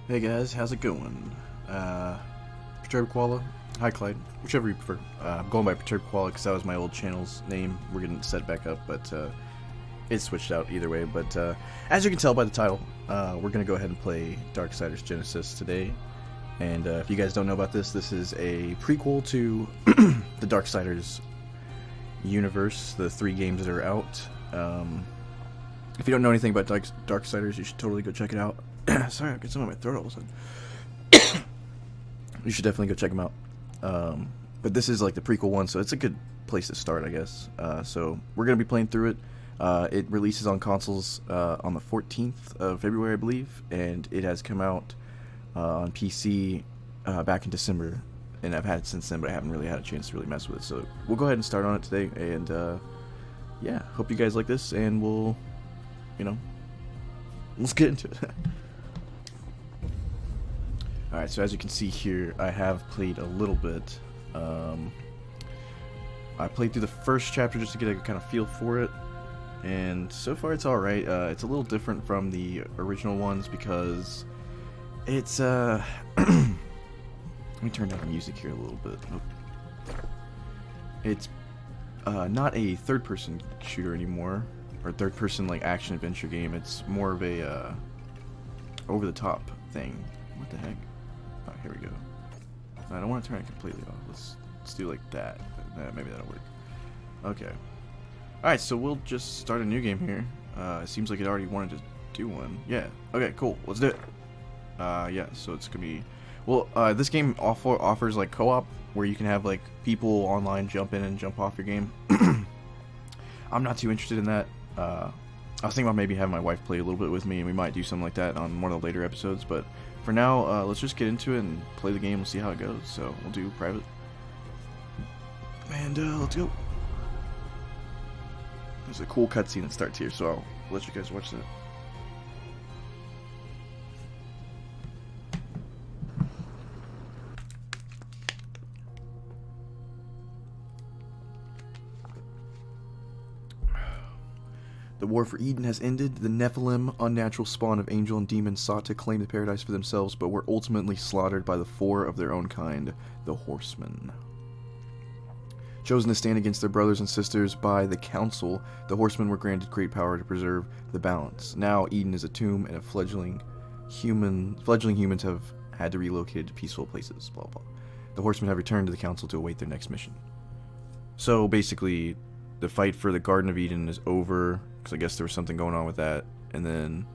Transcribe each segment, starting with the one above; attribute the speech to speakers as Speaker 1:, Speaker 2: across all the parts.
Speaker 1: Hey guys, how's it going? Perturbed Koala? Hi Clyde, whichever you prefer. I'm going by Perturbed Koala because that was my old channel's name. We're getting it set back up, but it's switched out either way. But as you can tell by the title, we're going to go ahead and play Darksiders Genesis today. And if you guys don't know about this, this is a prequel to the Darksiders universe, the 3 games that are out. If you don't know anything about Darksiders, you should totally go check it out. Sorry, I get some on my throat all of a sudden. You should definitely go check them out. But this is like the prequel one, so it's a good place to start, I guess. So we're going to be playing through it. It releases on consoles on the 14th of February, I believe, and it has come out on PC back in December, and I've had it since then, but I haven't really had a chance to really mess with it. So we'll go ahead and start on it today, and yeah, hope you guys like this, and we'll, let's get into it. Alright, so as you can see here, I have played a little bit. I played through the first chapter just to get a kind of feel for it, and so far it's alright. It's a little different from the original ones because it's, let me turn down the music here a little bit. It's not a third-person shooter anymore, or third-person like action-adventure game. It's more of a over-the-top thing. What the heck? Oh, here we go. I don't want to turn it completely off. Let's do like that. Maybe that'll work. Okay. Alright, so we'll just start a new game here. It seems like it already wanted to do one. Yeah. Okay, cool. Let's do it. Yeah, so it's gonna be... Well, this game offers like co-op, where you can have like people online jump in and jump off your game. I'm not too interested in that. I was thinking about maybe having my wife play a little bit with me, and we might do something like that on one of the later episodes, but for now, let's just get into it and play the game and see how it goes. So we'll do private. And let's go. There's a cool cutscene that starts here, so I'll let you guys watch that. The war for Eden has ended. The Nephilim, unnatural spawn of angel and demon, sought to claim the paradise for themselves, but were ultimately slaughtered by the 4 of their own kind, the Horsemen. Chosen to stand against their brothers and sisters by the Council, the Horsemen were granted great power to preserve the balance. Now Eden is a tomb, and fledgling humans have had to relocate to peaceful places. Blah blah. The Horsemen have returned to the Council to await their next mission. So basically, the fight for the Garden of Eden is over, because I guess there was something going on with that, and then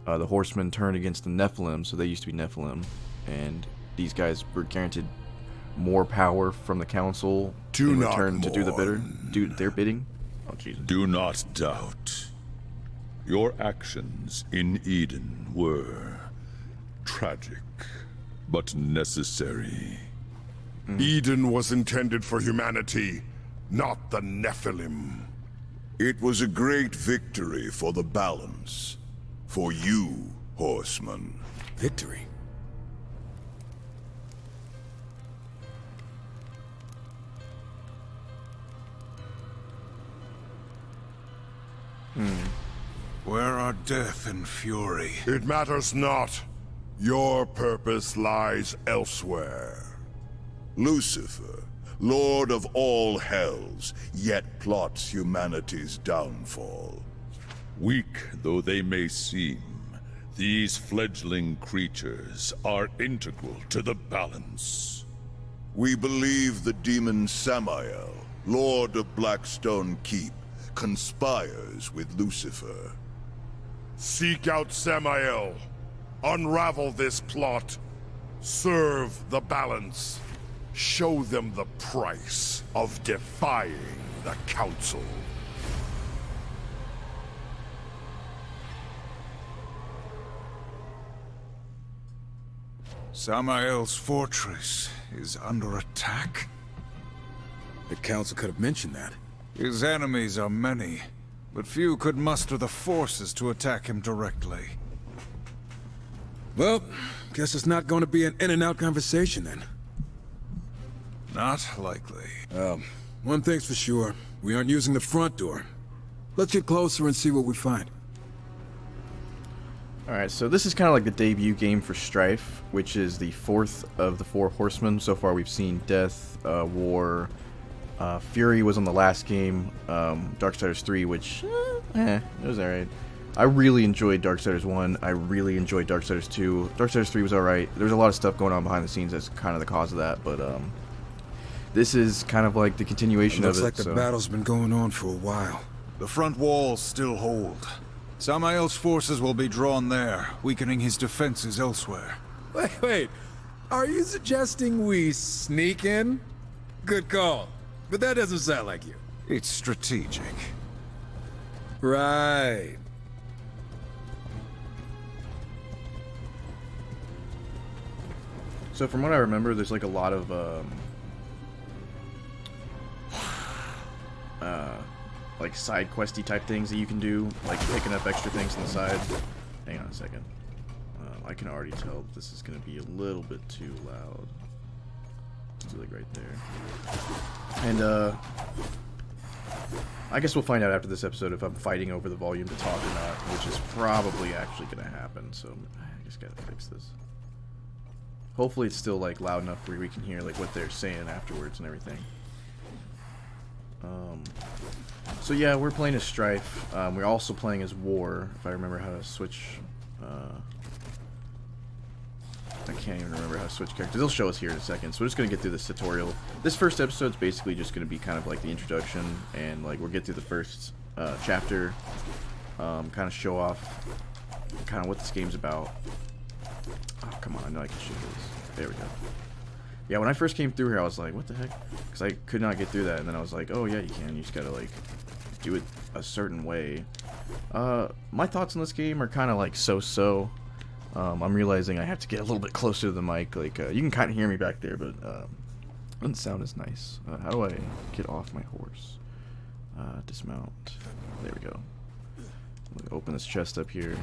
Speaker 1: the Horsemen turned against the Nephilim, so they used to be Nephilim, and these guys were guaranteed more power from the Council in return to do their bidding. Oh, Jesus.
Speaker 2: Do not doubt. Your actions in Eden were tragic, but necessary.
Speaker 3: Eden was intended for humanity, not the Nephilim.
Speaker 4: It was a great victory for the balance. For you, Horseman.
Speaker 5: Victory?
Speaker 6: Where are death and fury?
Speaker 3: It matters not. Your purpose lies elsewhere.
Speaker 4: Lucifer, Lord of all hells, yet plots humanity's downfall.
Speaker 2: Weak though they may seem, these fledgling creatures are integral to the balance.
Speaker 4: We believe the demon Samael, Lord of Blackstone Keep, conspires with Lucifer.
Speaker 3: Seek out Samael. Unravel this plot. Serve the balance. Show them the price of defying the Council.
Speaker 6: Samael's fortress is under attack.
Speaker 5: The Council could have mentioned that.
Speaker 6: His enemies are many, but few could muster the forces to attack him directly.
Speaker 5: Well, guess it's not going to be an in-and-out conversation then.
Speaker 6: Not likely.
Speaker 5: One thing's for sure. We aren't using the front door. Let's get closer and see what we find.
Speaker 1: Alright, so this is kind of like the debut game for Strife, which is the 4th of the 4 Horsemen. So far we've seen Death, War, Fury was on the last game, Darksiders 3, which, it was alright. I really enjoyed Darksiders 1, I really enjoyed Darksiders 2. Darksiders 3 was alright. There's a lot of stuff going on behind the scenes that's kind of the cause of that, but this is kind of like the continuation of it.
Speaker 5: Looks like the battle's been going on for a while.
Speaker 6: The front walls still hold. Samael's forces will be drawn there, weakening his defenses elsewhere.
Speaker 5: Wait. Are you suggesting we sneak in? Good call. But that doesn't sound like you.
Speaker 6: It's strategic.
Speaker 5: Right.
Speaker 1: So from what I remember, there's like a lot of like side questy type things that you can do, like picking up extra things on the side. Hang on a second. I can already tell this is going to be a little bit too loud. Let's do like right there. And I guess we'll find out after this episode if I'm fighting over the volume to talk or not, which is probably actually going to happen. So I just got to fix this. Hopefully it's still like loud enough where we can hear like what they're saying afterwards and everything. So yeah, we're playing as Strife. We're also playing as War, if I remember how to switch. I can't even remember how to switch characters. They'll show us here in a second. So we're just going to get through this tutorial. This first episode is basically just going to be kind of like the introduction, and like we'll get through the first chapter, kind of show off kind of what this game's about. Oh, come on, I know I can shoot this. There we go. Yeah, when I first came through here, I was like, what the heck? Because I could not get through that, and then I was like, oh yeah, you can. You just gotta, like, do it a certain way. My thoughts on this game are kind of, like, so-so. I'm realizing I have to get a little bit closer to the mic. Like, you can kind of hear me back there, but doesn't sound as nice. How do I get off my horse? Dismount. There we go. Open this chest up here.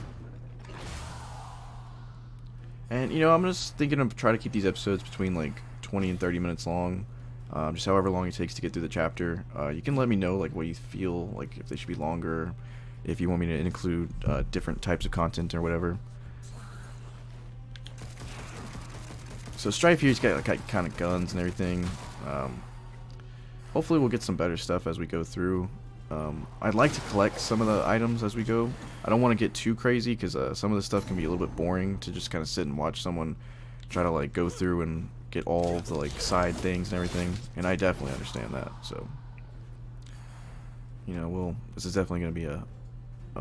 Speaker 1: And, you know, I'm just thinking of try to keep these episodes between, like, 20 and 30 minutes long. Just however long it takes to get through the chapter. You can let me know, like, what you feel, like, if they should be longer, if you want me to include different types of content or whatever. So Strife here's got, like, kind of guns and everything. Hopefully we'll get some better stuff as we go through. I'd like to collect some of the items as we go. I don't want to get too crazy because some of the stuff can be a little bit boring to just kind of sit and watch someone try to like go through and get all of the like side things and everything, and I definitely understand that. So, you know, this is definitely going to be a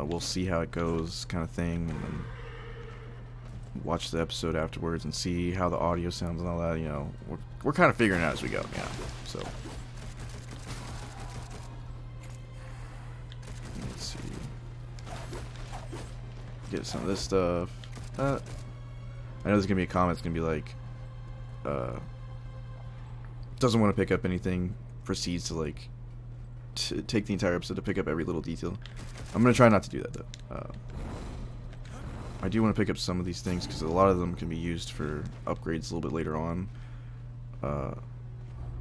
Speaker 1: we'll see how it goes kind of thing, and then watch the episode afterwards and see how the audio sounds and all that. You know, we're kind of figuring it out as we go. Yeah, so. Let's see. Get some of this stuff. I know there's gonna be a comment that's gonna be like, doesn't want to pick up anything, proceeds to like take the entire episode to pick up every little detail. I'm gonna try not to do that though. I do want to pick up some of these things because a lot of them can be used for upgrades a little bit later on.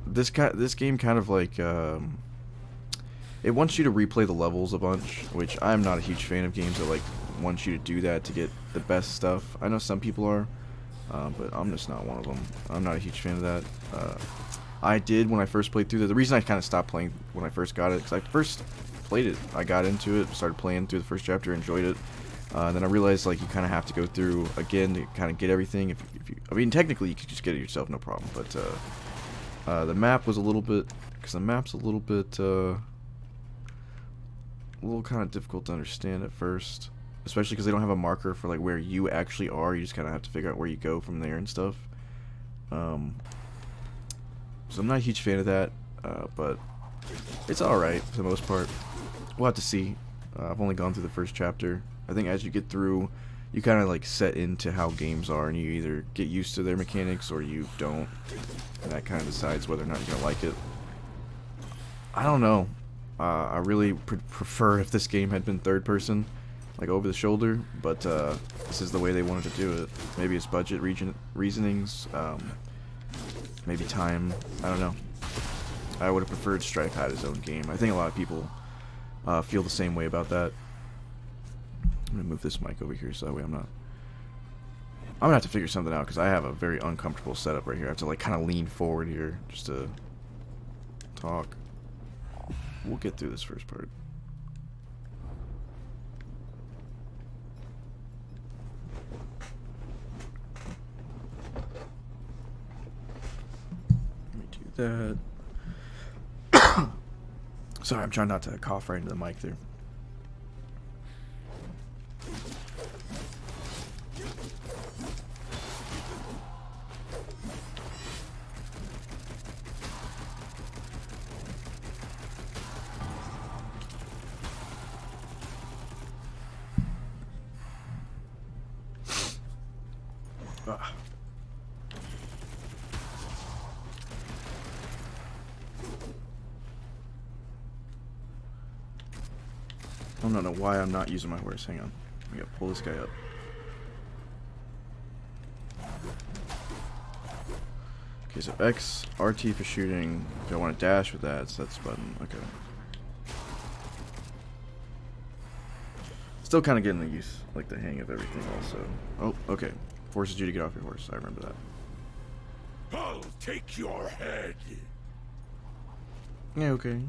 Speaker 1: This game kind of like it wants you to replay the levels a bunch, which I'm not a huge fan of games that like want you to do that to get the best stuff. I know some people are, but I'm just not one of them. I'm not a huge fan of that. I did when I first played through the reason I kind of stopped playing when I first got it, because I first played it, I got into it, started playing through the first chapter, enjoyed it. Then I realized like you kind of have to go through again to kind of get everything. If you, I mean, technically you could just get it yourself, no problem. But the map was a little bit, because the map's a little bit, a little kind of difficult to understand at first, especially because they don't have a marker for like where you actually are. You just kind of have to figure out where you go from there and stuff. So I'm not a huge fan of that, but it's alright for the most part. We'll have to see. I've only gone through the first chapter. I think as you get through, you kind of like set into how games are, and you either get used to their mechanics or you don't, and that kind of decides whether or not you're gonna like it. I don't know. I really prefer if this game had been third person, like over the shoulder, but this is the way they wanted to do it. Maybe it's budget reasonings, maybe time, I don't know. I would have preferred Strife had his own game. I think a lot of people feel the same way about that. I'm gonna move this mic over here so that way I'm gonna have to figure something out because I have a very uncomfortable setup right here. I have to like kind of lean forward here just to talk. We'll get through this first part. Let me do that. Sorry, I'm trying not to cough right into the mic there. I don't know why I'm not using my horse. Hang on. We gotta pull this guy up. Okay, so X, RT for shooting. If I want to dash with that, so that's the button. Okay. Still kind of getting the use, like the hang of everything also. Oh, okay. Forces you to get off your horse. I remember that.
Speaker 2: I'll take your head.
Speaker 1: Yeah, okay.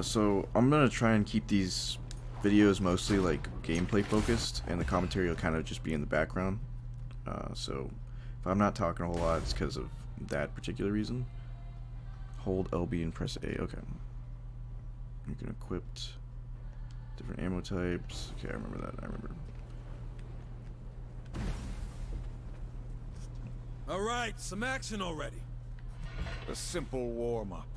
Speaker 1: So I'm gonna try and keep these videos mostly like gameplay focused, and the commentary will kind of just be in the background. So if I'm not talking a whole lot, it's because of that particular reason. Hold LB and press A. Okay. You can equip different ammo types. Okay, I remember that. I remember.
Speaker 5: All right, some action already.
Speaker 6: A simple warm-up.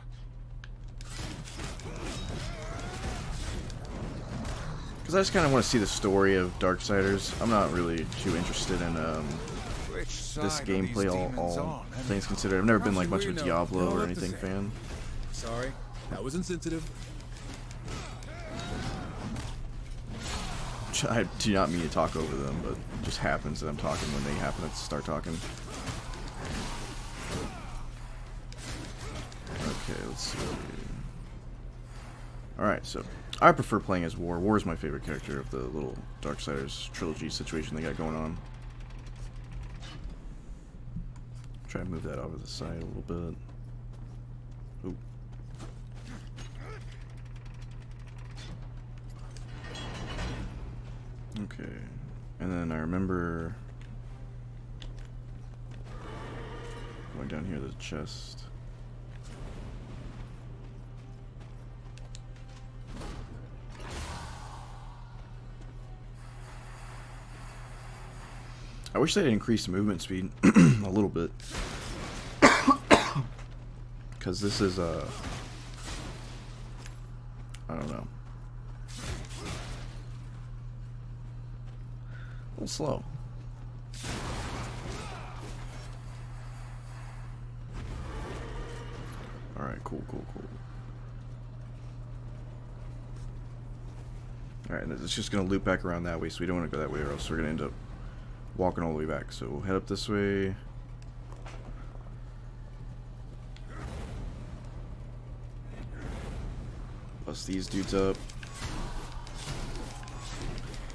Speaker 1: Because I just kind of want to see the story of Darksiders. I'm not really too interested in this gameplay, all things considered. I've never been like much of a Diablo or anything fan.
Speaker 5: Sorry, that was insensitive.
Speaker 1: I do not mean to talk over them, but it just happens that I'm talking when they happen to start talking. Okay, let's see. Alright, so I prefer playing as War. War is my favorite character of the little Darksiders trilogy situation they got going on. Try to move that over the side a little bit. Ooh. Okay, and then I remember going down here to the chest. I wish they'd increase movement speed a little bit, because this is I don't know, a little slow. All right, cool. All right, and it's just gonna loop back around that way, so we don't want to go that way, or else we're gonna end up walking all the way back. So we'll head up this way. Bust these dudes up.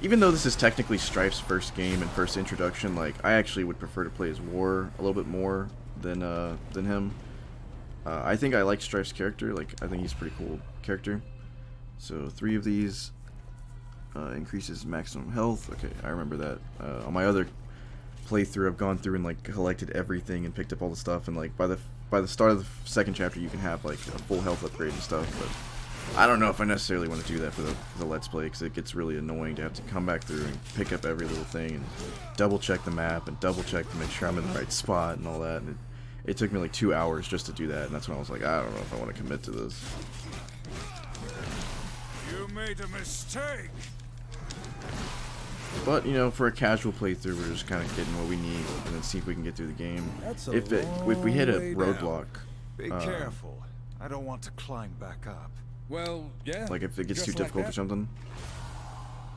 Speaker 1: Even though this is technically Strife's first game and first introduction, like I actually would prefer to play as War a little bit more than him. I think I like Strife's character. Like I think he's a pretty cool character. So 3 of these. Increases maximum health. Okay, I remember that. On my other playthrough, I've gone through and like collected everything and picked up all the stuff, and like by the start of the second chapter, you can have like a full health upgrade and stuff. But I don't know if I necessarily want to do that for the Let's Play, because it gets really annoying to have to come back through and pick up every little thing and double check the map and double check to make sure I'm in the right spot and all that. And it took me like 2 hours just to do that, and that's when I was like, I don't know if I want to commit to this.
Speaker 6: You made a mistake.
Speaker 1: But, you know, for a casual playthrough, we're just kind of getting what we need and then see if we can get through the game. If we hit a roadblock...
Speaker 6: Be careful. I don't want to climb back up.
Speaker 5: Well, yeah.
Speaker 1: Like, if it gets too
Speaker 5: just like
Speaker 1: difficult
Speaker 5: that.
Speaker 1: or something,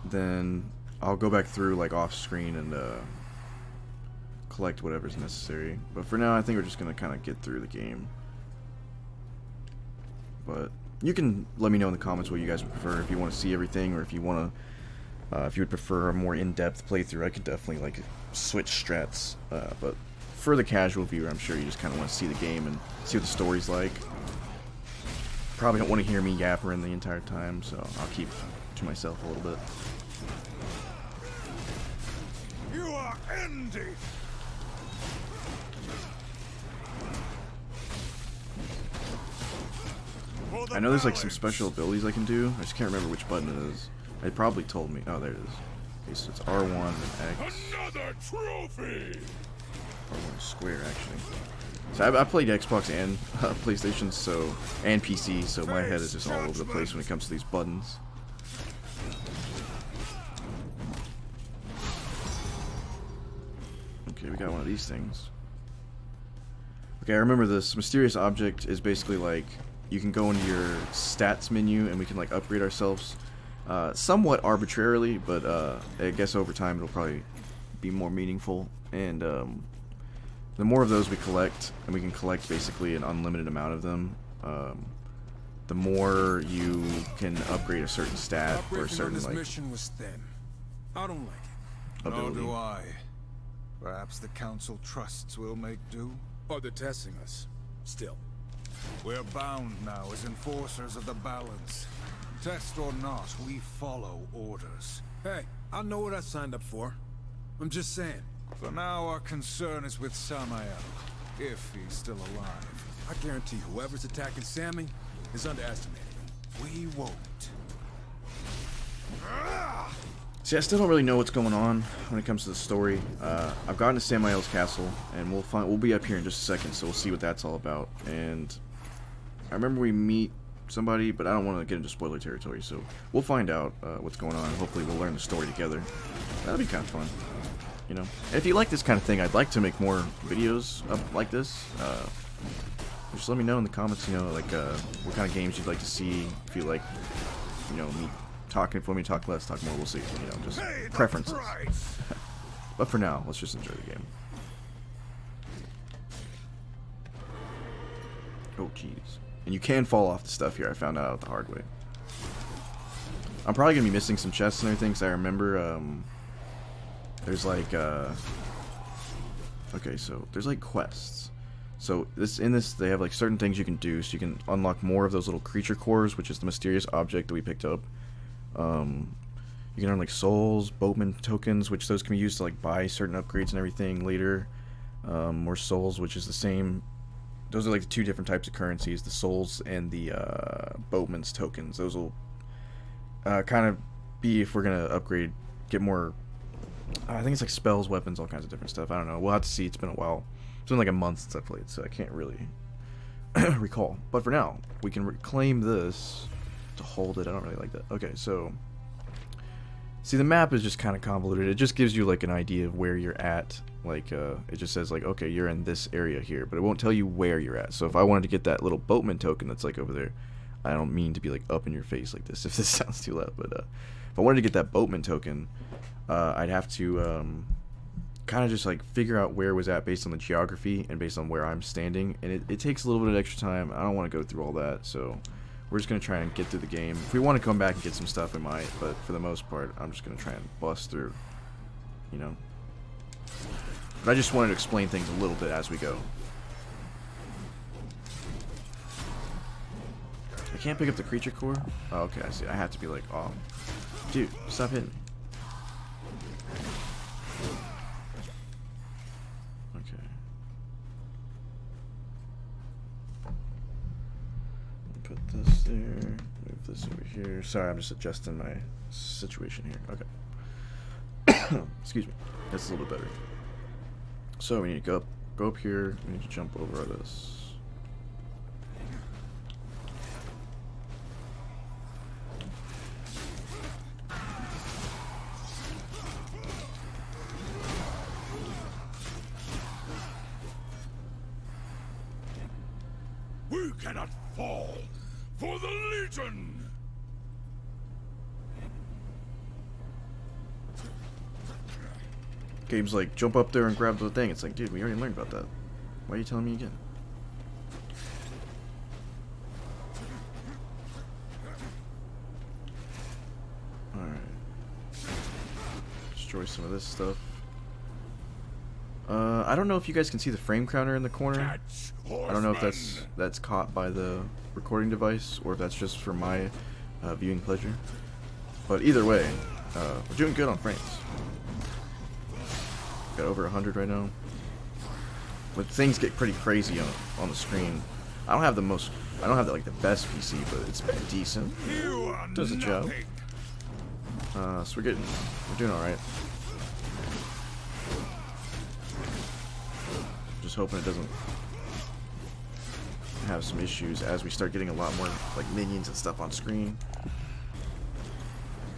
Speaker 1: then I'll go back through, like, off-screen and collect whatever's necessary. But for now, I think we're just gonna kind of get through the game. But you can let me know in the comments what you guys would prefer, if you want to see everything, or if you want to, if you would prefer a more in-depth playthrough. I could definitely like switch strats. But for the casual viewer, I'm sure you just kind of want to see the game and see what the story's like. Probably don't want to hear me yappering the entire time, so I'll keep to myself a little bit.
Speaker 3: You are ended!
Speaker 1: I know there's like some special abilities I can do. I just can't remember which button it is. It probably told me. Oh, there it is. Okay, so it's R1 and X.
Speaker 2: Another trophy!
Speaker 1: R1 is square, actually. So I played Xbox and PlayStation, so and PC, so my head is just all over the place when it comes to these buttons. Okay, we got one of these things. Okay, I remember this. Mysterious object is basically like you can go into your stats menu and we can like upgrade ourselves somewhat arbitrarily, but I guess over time it'll probably be more meaningful. And the more of those we collect, and we can collect basically an unlimited amount of them, the more you can upgrade a certain stat or a certain
Speaker 5: this
Speaker 1: like
Speaker 5: mission was thin. I don't like it.
Speaker 1: ability.
Speaker 6: Nor do I. Perhaps the council trusts will make do.
Speaker 5: Oh, they're testing us. Still.
Speaker 6: We're bound now as enforcers of the balance. Test or not, we follow orders.
Speaker 5: Hey, I know what I signed up for. I'm just saying.
Speaker 6: For now, our concern is with Samael, if he's still alive.
Speaker 5: I guarantee whoever's attacking Sammy is underestimating him.
Speaker 6: We won't.
Speaker 1: See, I still don't really know what's going on when it comes to the story. I've gotten to Samael's castle, and we'll be up here in just a second, so we'll see what that's all about. And I remember we meet somebody, but I don't want to get into spoiler territory, so we'll find out what's going on. Hopefully we'll learn the story together. That'll be kind of fun, you know. And if you like this kind of thing, I'd like to make more videos like this. Just let me know in the comments, you know, like what kind of games you'd like to see. If you like, you know, me talking, for me to talk less, talk more, we'll see. You know, just preferences. But for now, let's just enjoy the game. Oh, jeez. And you can fall off the stuff here. I found out the hard way. I'm probably going to be missing some chests and everything, because I remember, there's like, okay, so there's like quests. So in this, they have like certain things you can do, so you can unlock more of those little creature cores, which is the mysterious object that we picked up. You can earn like souls, boatman tokens, which those can be used to like buy certain upgrades and everything later. More souls, which is the same. Those are like the two different types of currencies, the souls and the boatman's tokens. Those will kind of be if we're gonna upgrade, get more. I think it's like spells, weapons, all kinds of different stuff. I don't know. We'll have to see. It's been a while. It's been like a month since I played, so I can't really recall. But for now, we can reclaim this to hold it. I don't really like that. Okay, so see, the map is just kind of convoluted. It just gives you like an idea of where you're at. Like it just says like, okay, you're in this area here, but it won't tell you where you're at. So if I wanted to get that little boatman token that's like over there, I don't mean to be like up in your face like this if this sounds too loud, but if I wanted to get that boatman token, I'd have to kind of just like figure out where it was at based on the geography and based on where I'm standing, and it takes a little bit of extra time. I don't want to go through all that, so we're just going to try and get through the game. If we want to come back and get some stuff, we might, but for the most part, I'm just going to try and bust through, you know. But I just wanted to explain things a little bit as we go. I can't pick up the creature core? Oh, okay, I see. I have to be like, oh, dude, stop hitting me. Okay. Put this there. Move this over here. Sorry, I'm just adjusting my situation here. Okay. Excuse me. That's a little bit better. So we need to go up here. We need to jump over this.
Speaker 2: We cannot fall for the Legion!
Speaker 1: Gabe's like, jump up there and grab the thing. It's like, dude, we already learned about that. Why are you telling me again? Alright. Destroy some of this stuff. I don't know if you guys can see the frame counter in the corner. I don't know if that's caught by the recording device or if that's just for my viewing pleasure. But either way, we're doing good on frames. Got over 100 right now. But things get pretty crazy on the screen. I don't have like the best PC, but it's been decent. Does the job. So we're doing all right. Just hoping it doesn't have some issues as we start getting a lot more like minions and stuff on screen.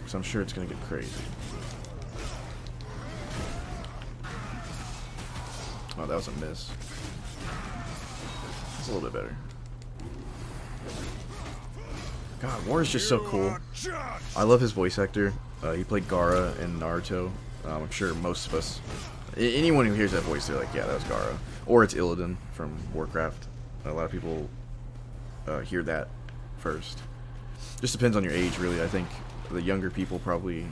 Speaker 1: So I'm sure it's gonna get crazy. Oh, that was a miss. It's a little bit better. God, War is just so cool. I love his voice actor. He played Gaara in Naruto. I'm sure most of us, anyone who hears that voice, they're like, yeah, that was Gaara. Or it's Illidan from Warcraft. A lot of people hear that first. Just depends on your age, really. I think the younger people probably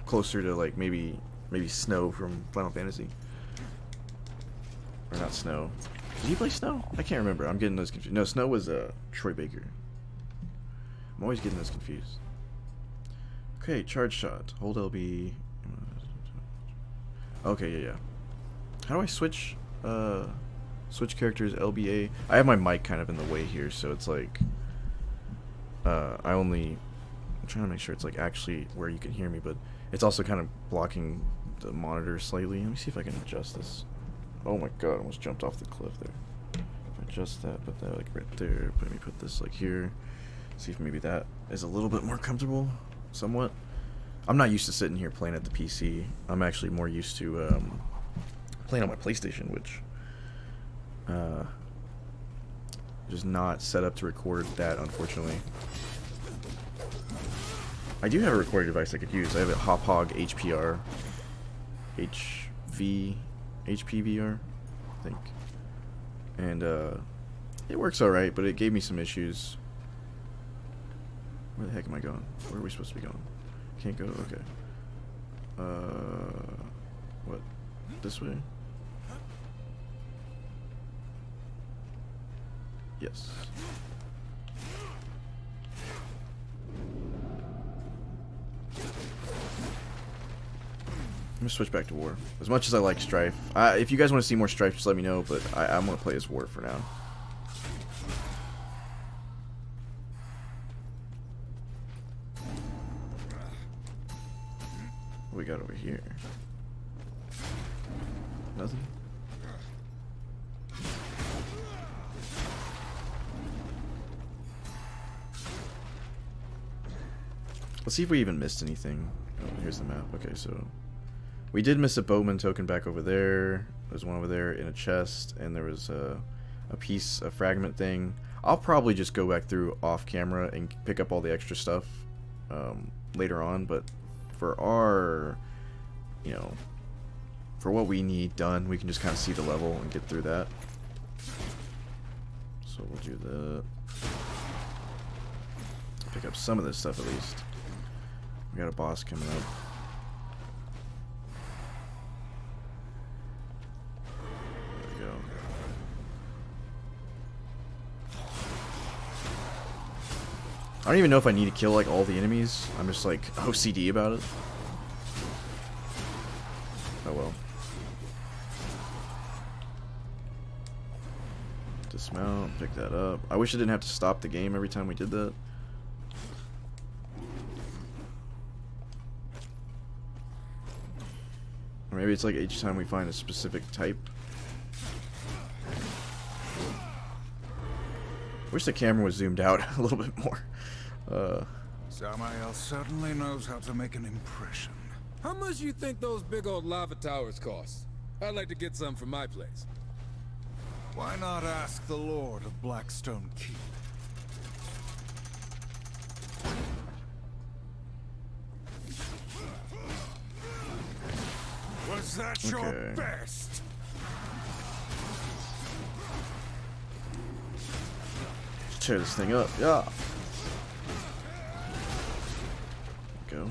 Speaker 1: closer to like maybe Snow from Final Fantasy. Or not Snow. Did he play Snow? I can't remember. I'm getting those confused. No, Snow was Troy Baker. I'm always getting those confused. Okay, charge shot. Hold LB. Okay, yeah. How do I switch characters? LBA. I have my mic kind of in the way here, so it's like I'm trying to make sure it's like actually where you can hear me, but it's also kind of blocking the monitor slightly. Let me see if I can adjust this. Oh my god, I almost jumped off the cliff there. If I adjust that, put that like right there, let me put this like here. See if maybe that is a little bit more comfortable, somewhat. I'm not used to sitting here playing at the PC. I'm actually more used to playing on my PlayStation, which just not set up to record that, unfortunately. I do have a recording device I could use. I have a Hop Hog HPR, HPVR, I think, and it works alright, but it gave me some issues. Where the heck am I going? Where are we supposed to be going? Can't go? Okay. What? This way? Yes. I'm gonna switch back to War. As much as I like Strife, if you guys want to see more Strife, just let me know, but I'm gonna play as War for now. What we got over here? Nothing? Let's see if we even missed anything. Oh, here's the map. Okay, so we did miss a boatman token back over there. There's one over there in a chest, and there was a fragment thing. I'll probably just go back through off camera and pick up all the extra stuff later on, but for our, for what we need done, we can just kind of see the level and get through that. So we'll do that. Pick up some of this stuff at least. We got a boss coming up. There we go. I don't even know if I need to kill like all the enemies. I'm just like OCD about it. Oh well. Dismount, pick that up. I wish I didn't have to stop the game every time we did that. Or maybe it's like each time we find a specific type. Wish the camera was zoomed out a little bit more.
Speaker 6: Samael certainly knows how to make an impression.
Speaker 5: How much do you think those big old lava towers cost? I'd like to get some for my place.
Speaker 6: Why not ask the Lord of Blackstone Keep? Is that your
Speaker 1: Okay.
Speaker 6: best?
Speaker 1: Let's tear this thing up. Yeah. Go.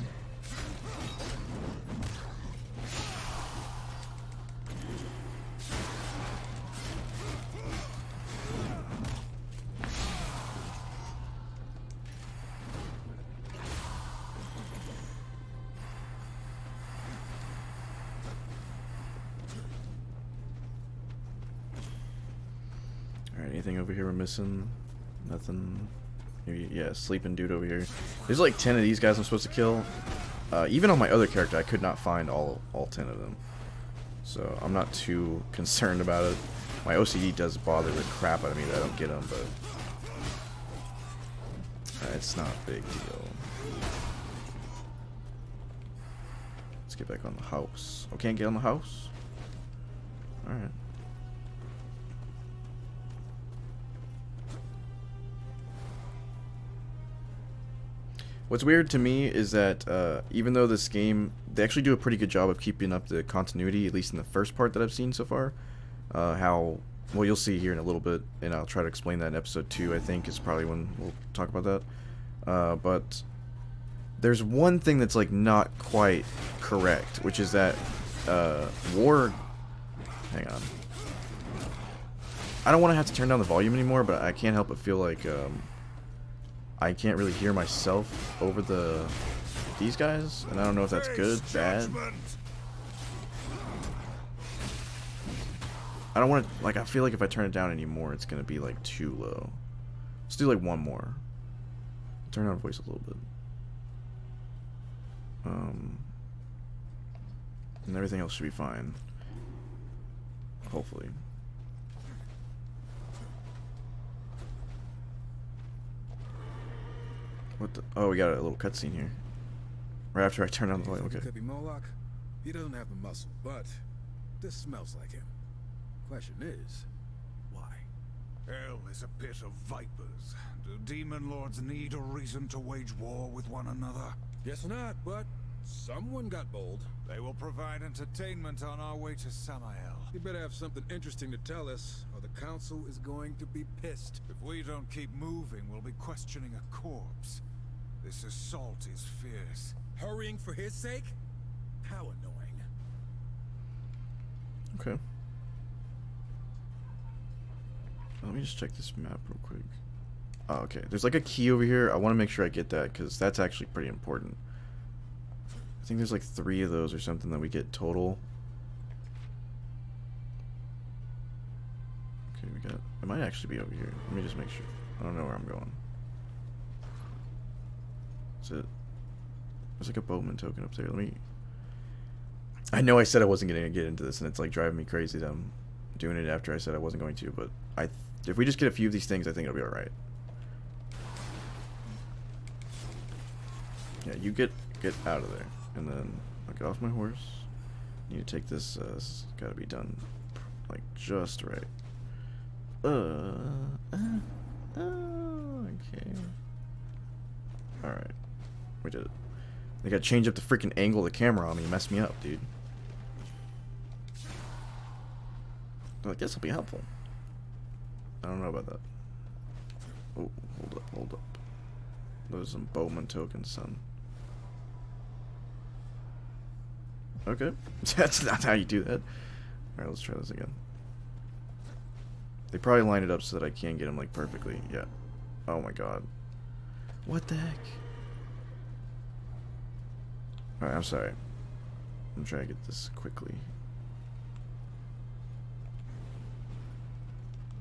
Speaker 1: Alright, anything over here we're missing? Nothing. Maybe, yeah, sleeping dude over here. There's like 10 of these guys I'm supposed to kill. Even on my other character, I could not find all 10 of them. So I'm not too concerned about it. My OCD does bother the crap out of me that I don't get them, but it's not a big deal. Let's get back on the house. Oh, can't get on the house? Alright. What's weird to me is that even though this game, they actually do a pretty good job of keeping up the continuity, at least in the first part that I've seen so far. Well, you'll see here in a little bit, and I'll try to explain that in episode 2, I think, is probably when we'll talk about that. But there's one thing that's, like, not quite correct, which is that war... Hang on. I don't want to have to turn down the volume anymore, but I can't help but feel like... I can't really hear myself over these guys, and I don't know if that's good, bad. I don't want to, like, I feel like if I turn it down anymore, it's going to be, like, too low. Let's do, like, one more. Turn down voice a little bit. And everything else should be fine. Hopefully. What the? Oh, we got a little cutscene here. Right after I turn on the volume. Okay.
Speaker 5: Could be Moloch. He doesn't have the muscle, but this smells like him. Question is, why?
Speaker 6: Hell is a pit of vipers. Do demon lords need a reason to wage war with one another?
Speaker 5: Guess not, but someone got bold.
Speaker 6: They will provide entertainment on our way to Samael.
Speaker 5: You better have something interesting to tell us, or the council is going to be pissed.
Speaker 6: If we don't keep moving, we'll be questioning a corpse. This assault is fierce.
Speaker 5: Hurrying for his sake? How annoying.
Speaker 1: Okay. Let me just check this map real quick. Oh, okay. There's like a key over here. I want to make sure I get that because that's actually pretty important. I think there's like 3 of those or something that we get total. Okay, we got... It might actually be over here. Let me just make sure. I don't know where I'm going. Is it? There's like a boatman token up there. Let me... I know I said I wasn't going to get into this, and it's like driving me crazy that I'm doing it after I said I wasn't going to, but if we just get a few of these things, I think it'll be alright. Yeah, you get out of there. And then I'll get off my horse. Need to take this, it's gotta be done like just right. Okay. Alright. We did it. They gotta change up the freaking angle of the camera on me. You messed me up, dude. Like, this will be helpful. I don't know about that. Oh, hold up. Those are some Bowman tokens, son. Okay. That's not how you do that. Alright, let's try this again. They probably lined it up so that I can get them, like, perfectly. Yeah. Oh my god. What the heck? Alright, I'm sorry. I'm trying to get this quickly.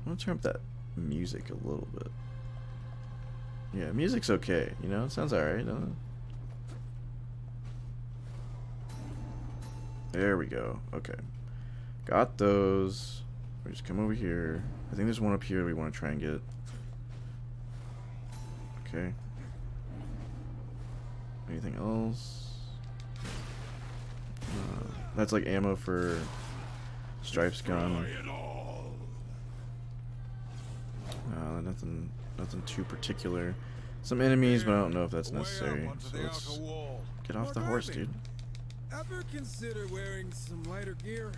Speaker 1: I'm gonna turn up that music a little bit. Yeah, music's okay. You know, it sounds alright, doesn't it? There we go. Okay. Got those. We just come over here. I think there's one up here we want to try and get. Okay. Anything else? That's like ammo for Strife's gun. Nothing too particular. Some enemies, but I don't know if that's necessary. So let's get off the horse, dude.
Speaker 5: Ever consider wearing some lighter gear?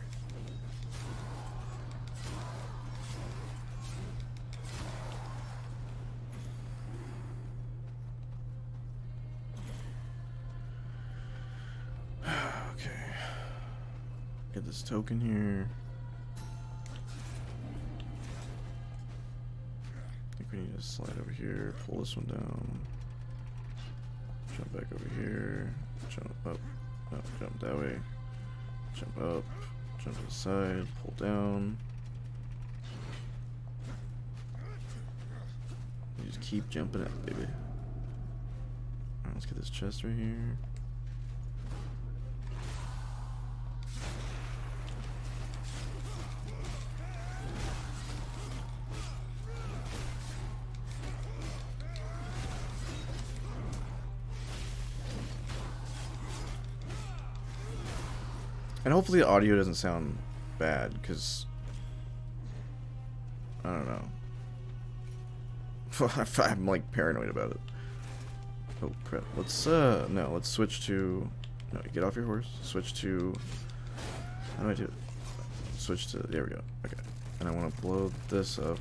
Speaker 1: Okay. Get this token here. I think we need to slide over here, pull this one down. Jump back over here. Jump up. No, jump that way. Jump up. Jump to the side. Pull down. You just keep jumping up, baby. Alright, let's get this chest right here. And hopefully the audio doesn't sound bad, because I don't know. I'm like paranoid about it. Oh crap. Let's no, let's switch to no, get off your horse. Switch to how do I do it? Switch to there we go. Okay. And I want to blow this up.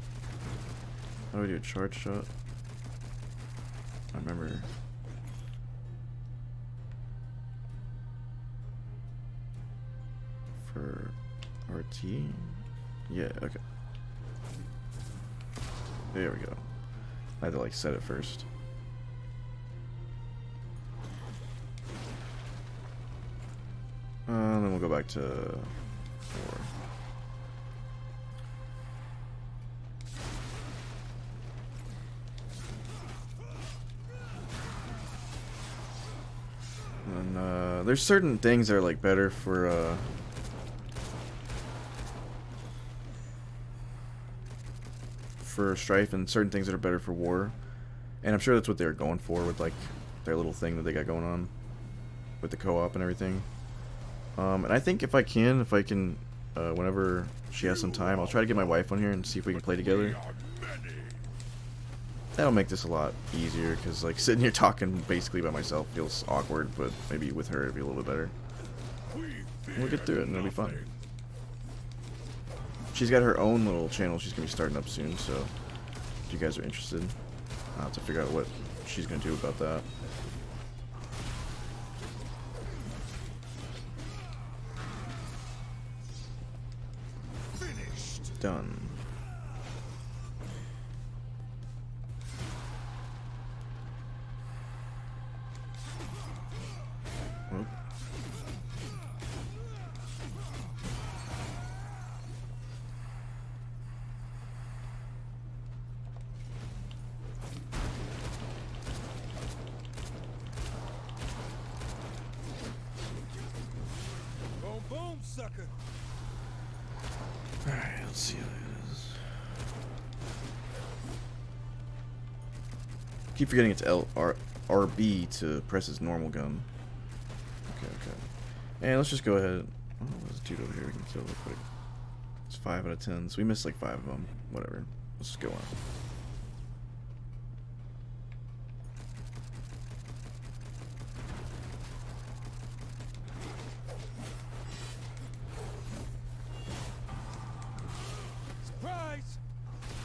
Speaker 1: How do I do a charge shot? I remember. For RT? Yeah, okay. There we go. I had to like set it first. Then we'll go back to 4. And there's certain things that are like better for Strife, and certain things that are better for War, and I'm sure that's what they're going for with like their little thing that they got going on with the co-op and everything. And I think if I can, whenever she has some time, I'll try to get my wife on here and see if we can play together. That'll make this a lot easier, because like sitting here talking basically by myself feels awkward, but maybe with her it'll be a little bit better. We'll get through it and it'll be fun. She's got her own little channel she's going to be starting up soon, so if you guys are interested, I'll have to figure out what she's going to do about that. Finished. Done. Whoop.
Speaker 5: Sucker.
Speaker 1: Alright, let's see how it is. Keep forgetting it's RB to press his normal gun. Okay. And let's just go ahead. Oh, there's a dude over here we can kill real quick. It's 5 out of 10, so we missed like 5 of them. Whatever. Let's just go on.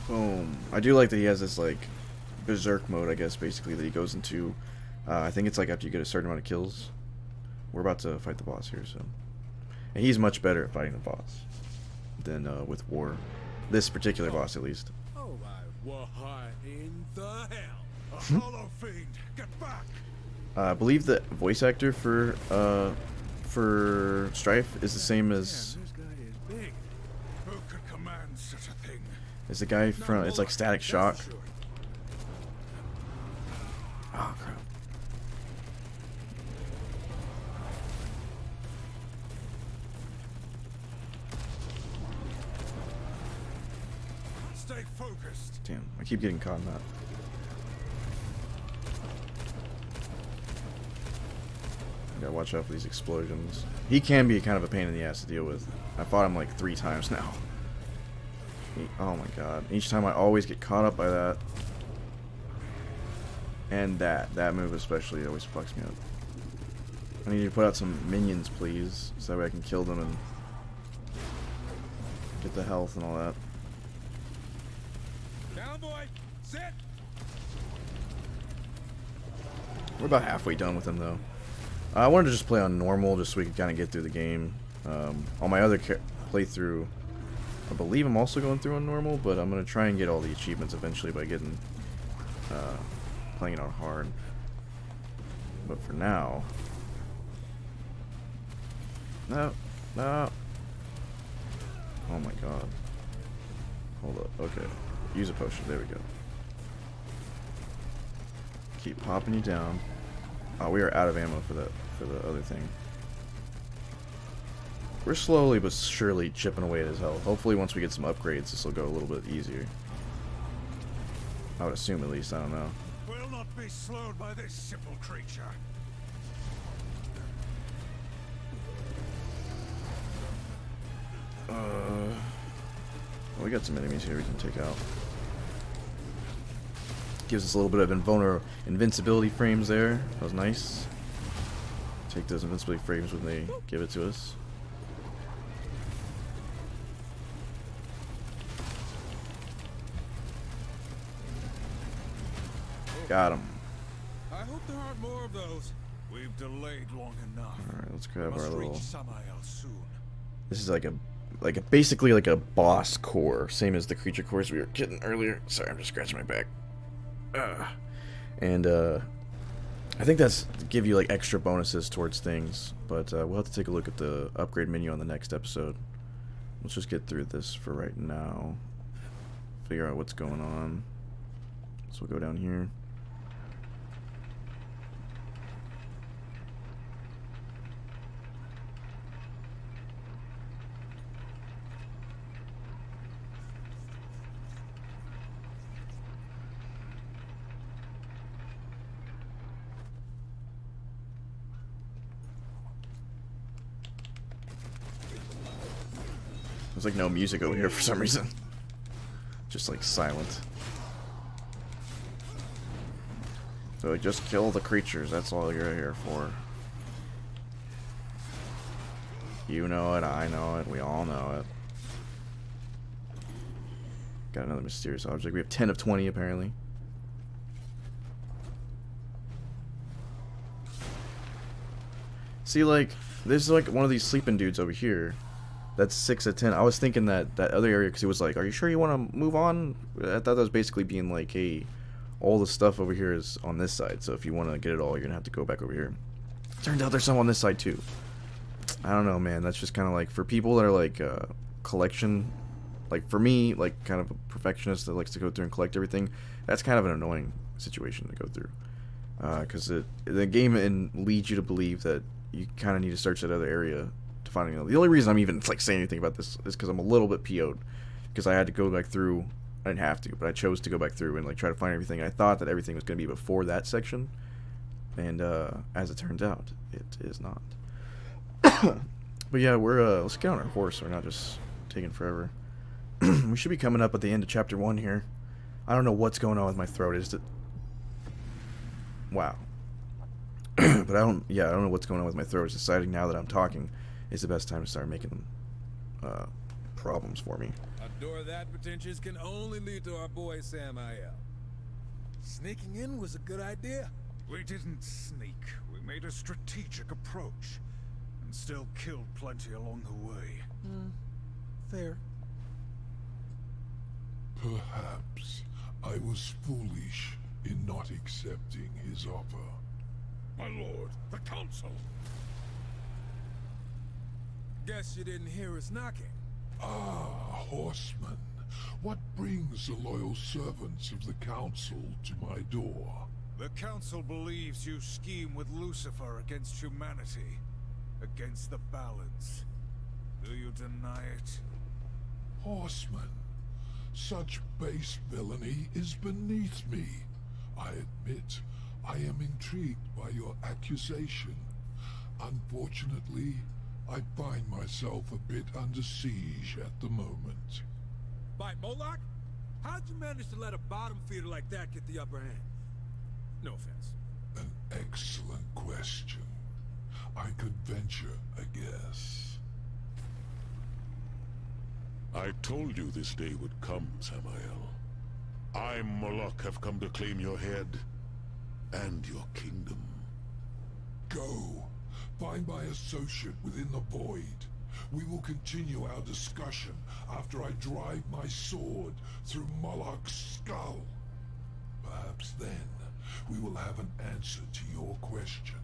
Speaker 1: Boom. I do like that he has this like berserk mode, I guess, basically, that he goes into. I think it's like after you get a certain amount of kills. We're about to fight the boss here, so. And he's much better at fighting the boss than with War. This particular boss, at least.
Speaker 5: Oh, what in the hell? A hollow fiend, get back!
Speaker 1: I believe the voice actor for Strife is the same as.
Speaker 5: Man, this guy is big. Who could command such a thing?
Speaker 1: Is the guy from? It's like Static Shock.
Speaker 5: Sure.
Speaker 1: Oh crap.
Speaker 5: Stay focused.
Speaker 1: Damn, I keep getting caught in that. Gotta watch out for these explosions. He can be kind of a pain in the ass to deal with. I fought him like 3 times now. Oh my god. Each time I always get caught up by that. And that move especially always fucks me up. I need to put out some minions, please, so that way I can kill them and get the health and all that.
Speaker 5: Down, boy. Sit.
Speaker 1: We're about halfway done with them, though. I wanted to just play on normal, just so we could kind of get through the game. On my other playthrough, I believe I'm also going through on normal, but I'm going to try and get all the achievements eventually by getting playing it on hard. But for now... No. No. Oh my god. Hold up. Okay. Use a potion. There we go. Keep popping you down. Oh, we are out of ammo for the other thing. We're slowly but surely chipping away at his health. Hopefully once we get some upgrades, this will go a little bit easier. I would assume, at least. I don't know.
Speaker 6: Will not be slowed by this simple creature.
Speaker 1: Well, we got some enemies here we can take out. Gives us a little bit of invincibility frames there. That was nice. Take those invincibility frames when they give it to us. Got him.
Speaker 5: I hope there aren't more of those.
Speaker 6: We've delayed long enough.
Speaker 1: Alright, let's grab
Speaker 6: Must
Speaker 1: our
Speaker 6: reach
Speaker 1: little...
Speaker 6: Samael soon.
Speaker 1: This is basically like a boss core, same as the creature cores we were getting earlier. Sorry, I'm just scratching my back. And I think that's to give you like extra bonuses towards things, but we'll have to take a look at the upgrade menu on the next episode. Let's just get through this for right now. Figure out what's going on. So we'll go down here. There's like no music over here for some reason. Just like silent. So just kill the creatures, that's all you're here for. You know it, I know it, we all know it. Got another mysterious object. We have 10 of 20 apparently. See, like, there's like one of these sleeping dudes over here. That's 6 of 10. I was thinking that other area, because it was like, are you sure you want to move on? I thought that was basically being like, hey, all the stuff over here is on this side, so if you want to get it all, you're going to have to go back over here. Turns out there's some on this side too. I don't know, man. That's just kind of like, for people that are like collection, like for me, like kind of a perfectionist that likes to go through and collect everything, that's kind of an annoying situation to go through. Because the game leads you to believe that you kind of need to search that other area to find it. The only reason I'm even like saying anything about this is because I'm a little bit PO'd, because I had to go back through. I didn't have to, but I chose to go back through and like try to find everything. I thought that everything was going to be before that section, and as it turns out, it is not. But yeah, we're let's get on our horse. We're not just taking forever. We should be coming up at the end of chapter 1 here. I don't know what's going on with my throat. Is it? Wow. But I don't know what's going on with my throat. It's deciding now that I'm talking is the best time to start making problems for me.
Speaker 5: A door that pretentious can only lead to our boy Samael. Sneaking in was a good idea.
Speaker 6: We didn't sneak. We made a strategic approach, and still killed plenty along the way.
Speaker 5: Fair.
Speaker 3: Perhaps I was foolish in not accepting his offer.
Speaker 2: My lord, the council.
Speaker 5: Guess you didn't hear us knocking.
Speaker 3: Ah, Horsemen. What brings the loyal servants of the council to my door?
Speaker 6: The council believes you scheme with Lucifer against humanity, against the balance. Do you deny it?
Speaker 3: Horsemen, such base villainy is beneath me. I admit, I am intrigued by your accusation. Unfortunately, I find myself a bit under siege at the moment.
Speaker 5: By Moloch? How'd you manage to let a bottom feeder like that get the upper hand? No offense.
Speaker 3: An excellent question. I could venture a guess.
Speaker 7: I told you this day would come, Samael. I, Moloch, have come to claim your head and your kingdom.
Speaker 3: Go. Find my associate within the void. We will continue our discussion after I drive my sword through Moloch's skull. Perhaps then we will have an answer to your question.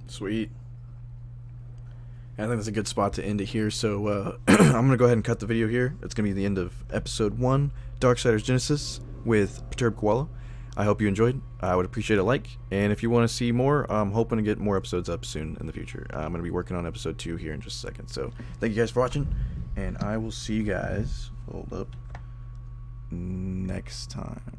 Speaker 1: Sweet. I think that's a good spot to end it here, so I'm going to go ahead and cut the video here. It's going to be the end of Episode 1, Darksiders Genesis, with Perturbed Koala. I hope you enjoyed. I would appreciate a like, and if you want to see more, I'm hoping to get more episodes up soon in the future. I'm going to be working on Episode 2 here in just a second, so thank you guys for watching, and I will see you guys, hold up, next time.